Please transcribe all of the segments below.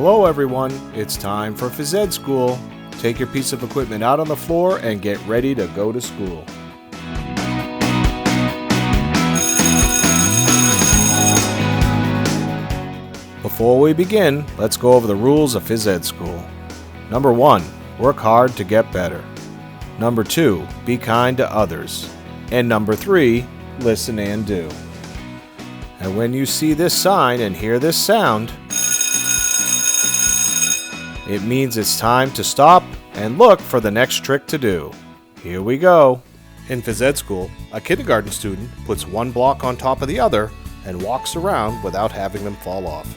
Hello everyone, it's time for Phys.Ed.School. Take your piece of equipment out on the floor and get ready to go to school. Before we begin, let's go over the rules of Phys.Ed.School. Number 1, work hard to get better. Number 2, be kind to others. And number 3, listen and do. And when you see this sign and hear this sound, it means it's time to stop and look for the next trick to do. Here we go. In Phys.Ed.School, a kindergarten student puts one block on top of the other and walks around without having them fall off.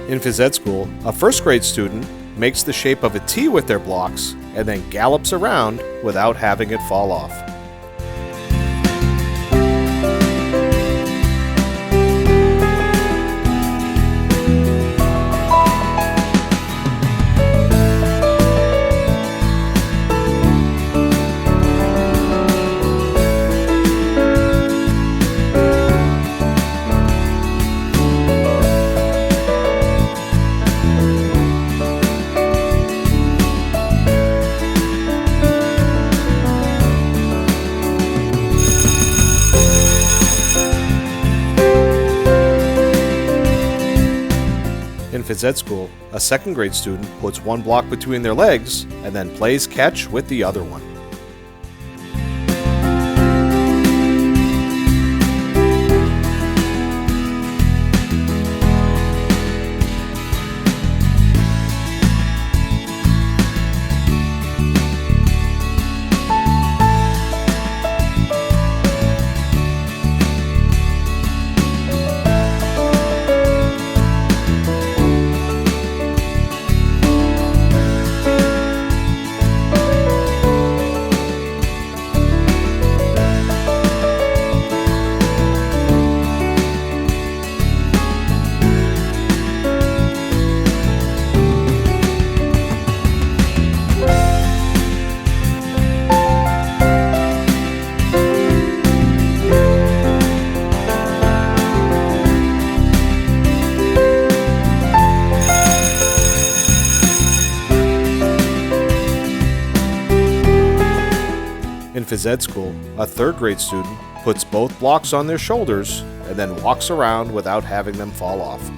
In Phys.Ed.School, a first grade student makes the shape of a T with their blocks and then gallops around without having it fall off. In Phys.Ed.School, a second grade student puts one block between their legs and then plays catch with the other one. In Phys.Ed.School, a third grade student puts both blocks on their shoulders and then walks around without having them fall off.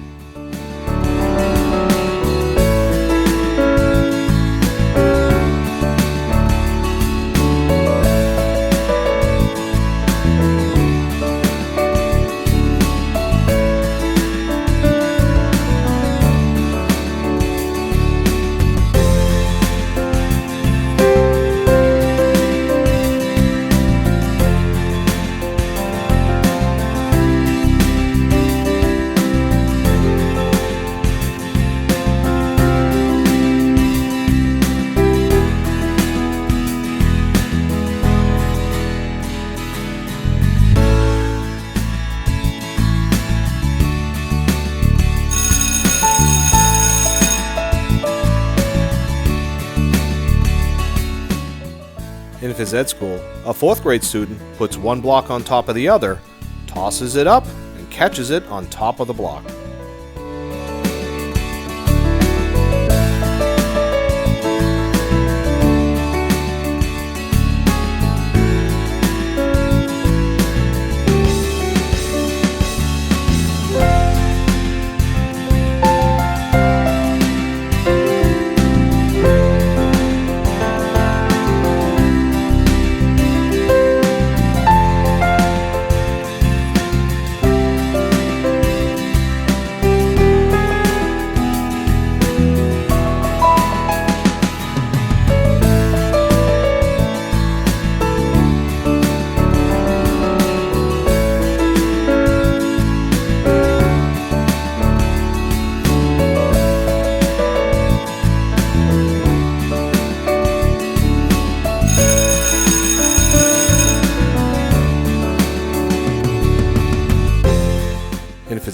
In Phys.Ed.School, a fourth grade student puts one block on top of the other, tosses it up, and catches it on top of the block.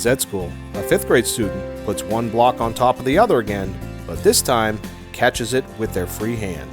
Phys.Ed.School, a 5th grade student puts one block on top of the other again, but this time catches it with their free hand.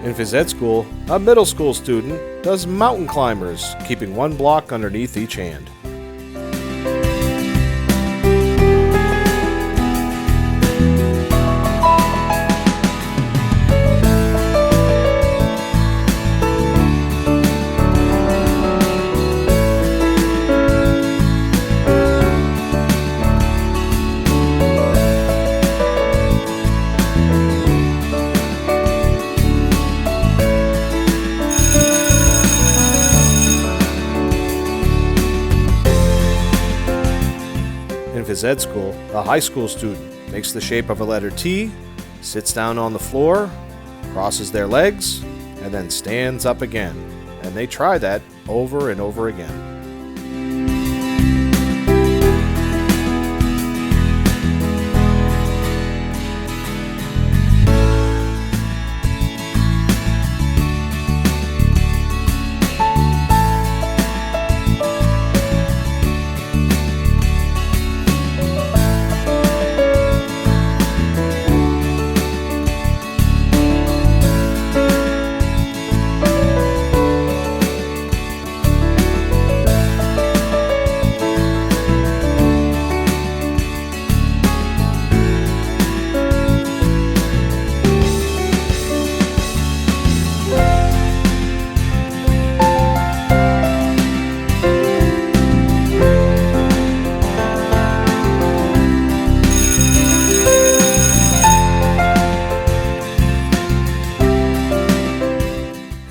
In Phys.Ed.School, a middle school student does mountain climbers, keeping one block underneath each hand. In Phys.Ed.School, a high school student makes the shape of a letter T, sits down on the floor, crosses their legs, and then stands up again. And they try that over and over again.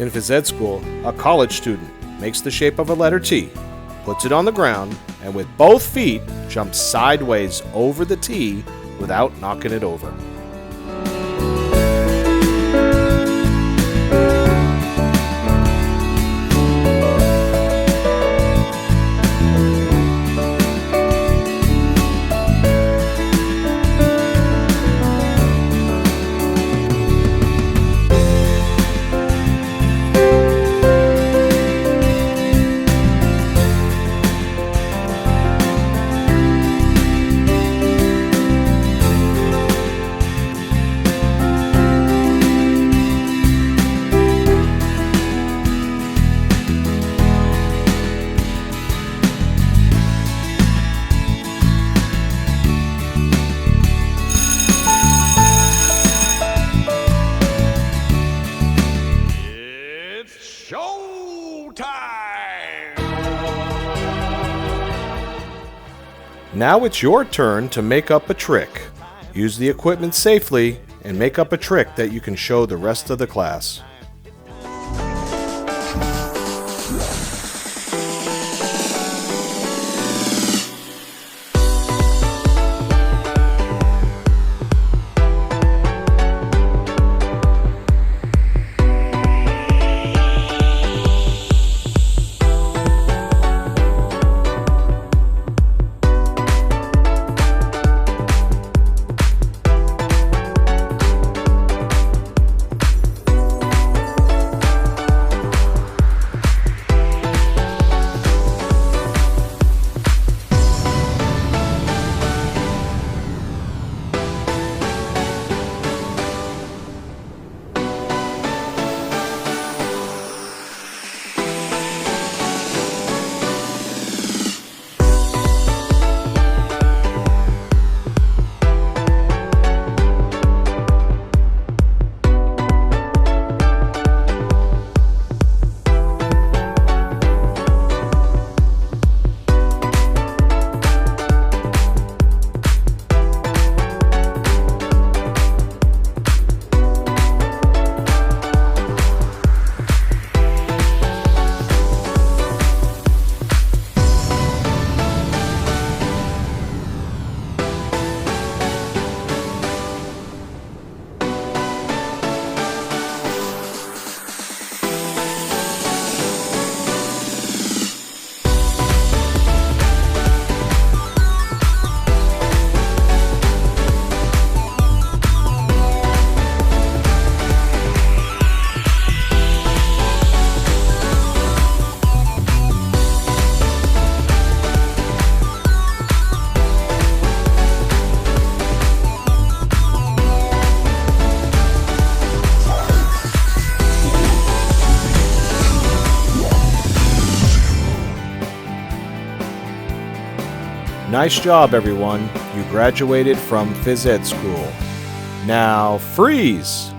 In Phys.Ed.School, a college student makes the shape of a letter T, puts it on the ground, and with both feet jumps sideways over the T without knocking it over. Now it's your turn to make up a trick. Use the equipment safely and make up a trick that you can show the rest of the class. Nice job, everyone. You graduated from Phys.Ed.School. Now freeze!